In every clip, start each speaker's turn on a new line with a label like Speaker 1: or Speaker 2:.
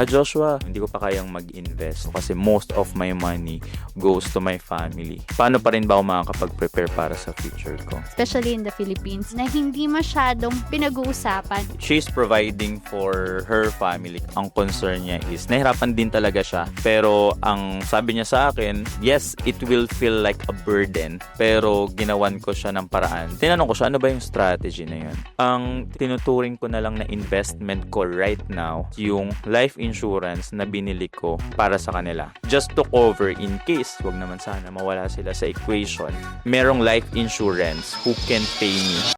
Speaker 1: Joshua, hindi ko pa kayang mag-invest kasi most of my money goes to my family. Paano pa rin ba ako makakapag-prepare para sa future ko?
Speaker 2: Especially in the Philippines, na hindi masyadong pinag-uusapan.
Speaker 1: She's providing for her family. Ang concern niya is, nahirapan din talaga siya. Pero ang sabi niya sa akin, yes, it will feel like a burden. Pero ginawan ko siya ng paraan. Tinanong ko siya, ano ba yung strategy na yun? Ang tinuturing ko na lang na investment ko right now, yung life insurance na binili ko para sa kanila. Just to cover in case, wag naman sana mawala sila sa equation, merong life insurance who can pay me.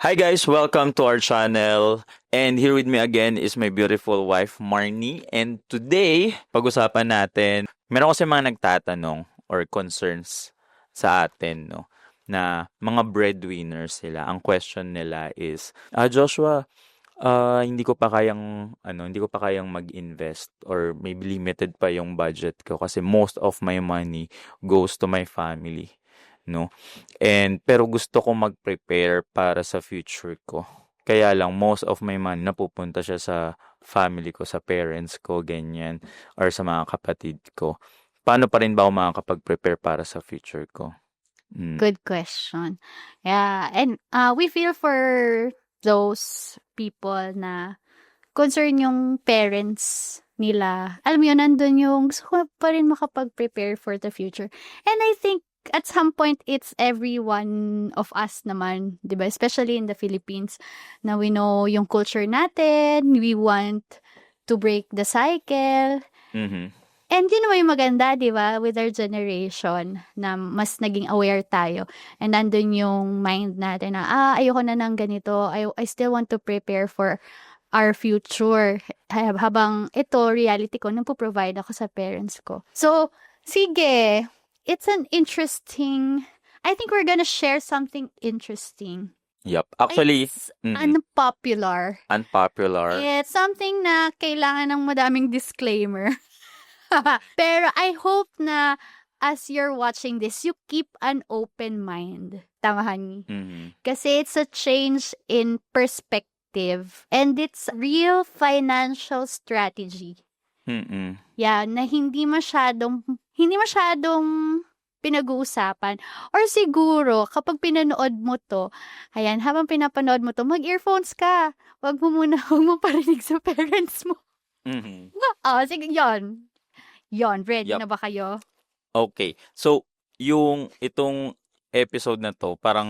Speaker 1: Hi guys, welcome to our channel. And here with me again is my beautiful wife, Marnie. And today, pag-usapan natin, meron kasi mga nagtatanong or concerns sa atin, no? Na mga breadwinners sila. Ang question nila is, Joshua, hindi ko pa kayang mag-invest or maybe limited pa yung budget ko kasi most of my money goes to my family, no? Pero gusto ko mag-prepare para sa future ko. Kaya lang most of my money napupunta siya sa family ko, sa parents ko, ganyan, or sa mga kapatid ko. Paano pa rin ba ako makakapag-prepare para sa future ko?
Speaker 2: Good question. Yeah, and we feel for those people na concern yung parents nila. Alam mo yun, nandun yung gusto ko pa rin makapag-prepare for the future. And I think at some point, it's every one of us naman, di ba? Especially in the Philippines, na we know yung culture natin, we want to break the cycle.
Speaker 1: Mm-hmm.
Speaker 2: And yun naman yung maganda, di ba? With our generation, na mas naging aware tayo. And nandun yung mind natin na, ayoko na ng ganito. I still want to prepare for our future. Habang ito, reality ko, nang provide ako sa parents ko. So, sige. It's an interesting, I think we're gonna share something interesting.
Speaker 1: Yep. Actually,
Speaker 2: It's unpopular. It's something na kailangan ng madaming disclaimer. Pero I hope na as you're watching this, you keep an open mind. Tama, honey?
Speaker 1: Mm-hmm.
Speaker 2: Kasi it's a change in perspective and it's real financial strategy.
Speaker 1: Mm-hmm.
Speaker 2: Yeah, na hindi masyadong pinag-uusapan. Or siguro, kapag pinanood mo to, ayan, habang pinapanood mo to, mag-earphones ka. Huwag mo parinig sa parents mo.
Speaker 1: Mm-hmm.
Speaker 2: Sige, Yon, ready
Speaker 1: Yup.
Speaker 2: na ba kayo?
Speaker 1: Okay. So, itong episode na to, parang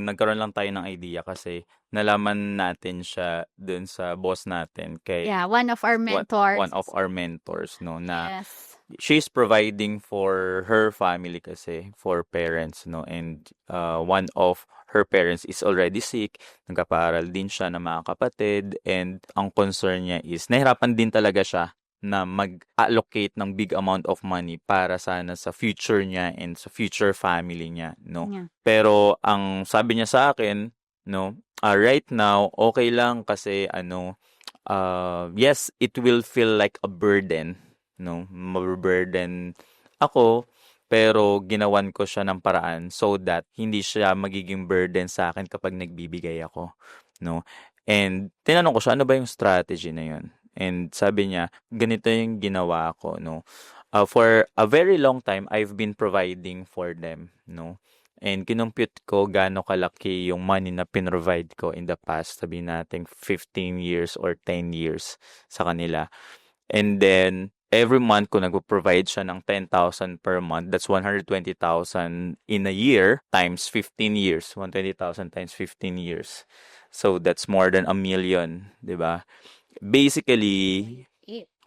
Speaker 1: nagkaroon lang tayo ng idea kasi nalaman natin siya dun sa boss natin kay
Speaker 2: one of our mentors.
Speaker 1: One of our mentors, no, na
Speaker 2: Yes.
Speaker 1: she's providing for her family kasi, for parents, no, and one of her parents is already sick, nagkapaaral din siya ng mga kapatid, and ang concern niya is, nahirapan din talaga siya na mag-allocate ng big amount of money para sana sa future niya and sa future family niya, no?
Speaker 2: Yeah.
Speaker 1: Pero ang sabi niya sa akin, no, right now, okay lang kasi yes, it will feel like a burden, no? Maburden ako, pero ginawan ko siya ng paraan so that hindi siya magiging burden sa akin kapag nagbibigay ako, no? And tinanong ko siya, ano ba yung strategy na yun? And sabi niya, ganito yung ginawa ko, no? For a very long time, I've been providing for them, no? And kinumpute ko gaano kalaki yung money na pinrovide ko in the past, sabihin natin 15 years or 10 years sa kanila. And then, every month ko nag-provide siya ng 10,000 per month. That's 120,000 in a year times 15 years. 120,000 times 15 years. So, that's more than 1 million, di ba? Basically,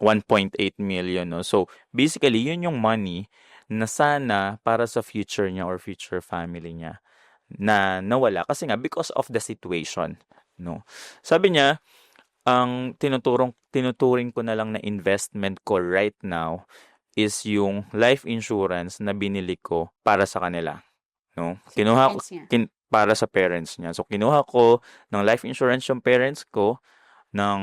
Speaker 1: 1.8 million, no? So, basically, yun yung money na sana para sa future niya or future family niya na nawala. Kasi nga, because of the situation, no? Sabi niya, ang tinuturing ko na lang na investment ko right now is yung life insurance na binili ko para sa kanila, no? Kinuha ko para sa parents niya. So, kinuha ko ng life insurance yung parents ko ng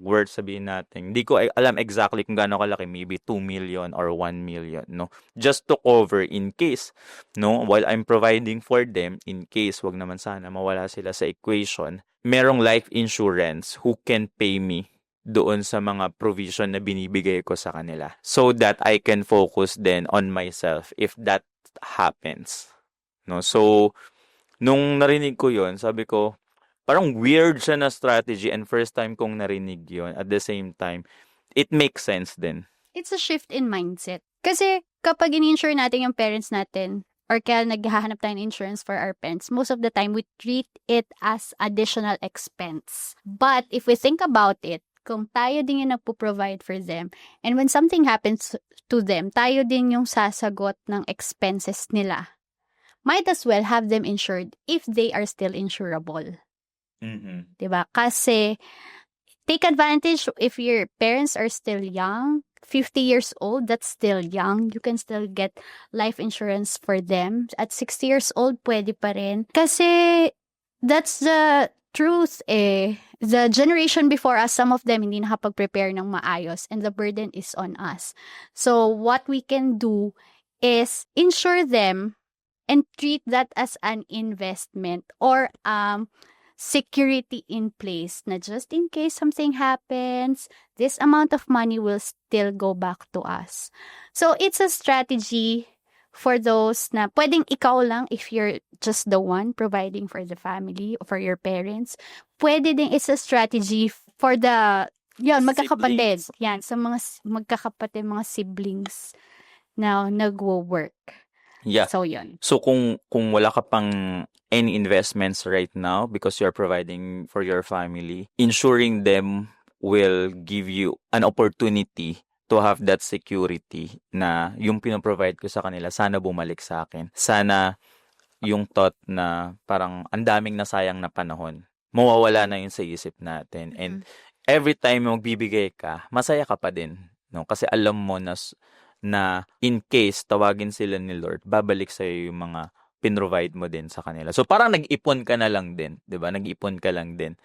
Speaker 1: worth, sabihin natin. Hindi ko alam exactly kung gaano kalaki, maybe 2 million or 1 million, no? Just to cover in case, no? While I'm providing for them, in case, wag naman sana mawala sila sa equation, merong life insurance who can pay me, doon sa mga provision na binibigay ko sa kanila so that I can focus then on myself if that happens. No? So, nung narinig ko yon, sabi ko, parang weird siya na strategy and first time kong narinig yon. At the same time, it makes sense din.
Speaker 2: It's a shift in mindset. Kasi kapag in-insure natin yung parents natin, or kaya naghahanap tayo ng insurance for our parents, most of the time, we treat it as additional expense. But if we think about it, kung tayo din yung nagpo-provide for them, and when something happens to them, tayo din yung sasagot ng expenses nila, might as well have them insured if they are still insurable.
Speaker 1: Mm-hmm.
Speaker 2: Diba? Kasi, take advantage if your parents are still young, 50 years old, that's still young. You can still get life insurance for them. At 60 years old, pwede pa rin. Kasi, that's the truth eh. The generation before us, some of them hindi nakapag-prepare ng maayos and the burden is on us. So, what we can do is insure them and treat that as an investment or security in place na just in case something happens, this amount of money will still go back to us. So, it's a strategy for those na pwedeng ikaw lang if you're just the one providing for the family or for your parents. Pwede din, it's a strategy for the, yan, magkakapatid.
Speaker 1: Siblings.
Speaker 2: Yan, sa mga magkakapatid, mga siblings na nagwo-work.
Speaker 1: Yeah.
Speaker 2: So, yun.
Speaker 1: So kung wala ka pang any investments right now because you're providing for your family, insuring them will give you an opportunity to have that security na yung pinoprovide ko sa kanila, sana bumalik sa akin. Sana yung thought na parang ang daming nasayang na panahon, mawawala na yun sa isip natin. And every time magbibigay ka, masaya ka pa din. No? Kasi alam mo na in case tawagin sila ni Lord, babalik sa'yo yung mga pinrovide mo din sa kanila. So parang nag-ipon ka na lang din, 'di ba? Nag-ipon ka lang din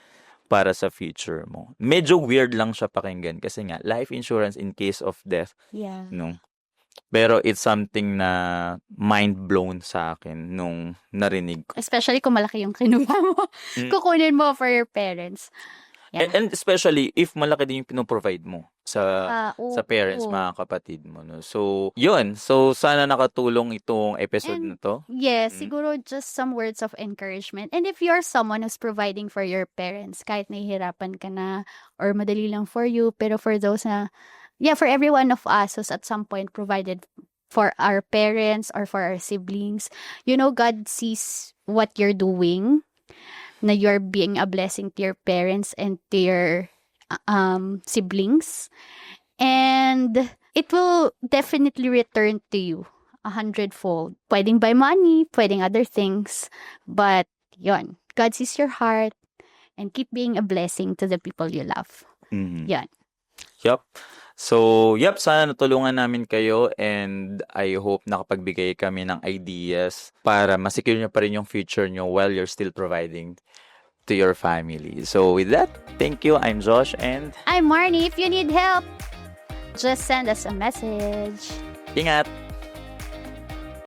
Speaker 1: para sa future mo. Medyo weird lang siya pakinggan kasi nga life insurance in case of death.
Speaker 2: Yeah.
Speaker 1: No. Pero it's something na mind blown sa akin nung narinig ko.
Speaker 2: Especially kung malaki yung kinuha mo. Kukunin mo for your parents. Yeah.
Speaker 1: And especially if malaki din yung pinoprovide mo sa parents,
Speaker 2: oo.
Speaker 1: mga kapatid mo. No? So, yun. So, sana nakatulong itong episode na to.
Speaker 2: Yes, siguro just some words of encouragement. And if you're someone who's providing for your parents, kahit nahihirapan ka na or madali lang for you, pero for those na, for every one of us who's at some point provided for our parents or for our siblings, God sees what you're doing, na you're being a blessing to your parents and to your siblings. And it will definitely return to you 100-fold. Pwedeng by money, pwedeng other things. But, yon, God sees your heart and keep being a blessing to the people you love.
Speaker 1: Mm-hmm.
Speaker 2: Yan.
Speaker 1: Yup. So, sana natulungan namin kayo and I hope nakapagbigay kami ng ideas para masecure nyo pa rin yung future nyo while you're still providing to your family. So, with that, thank you. I'm Josh and
Speaker 2: I'm Marnie. If you need help, just send us a message.
Speaker 1: ingat!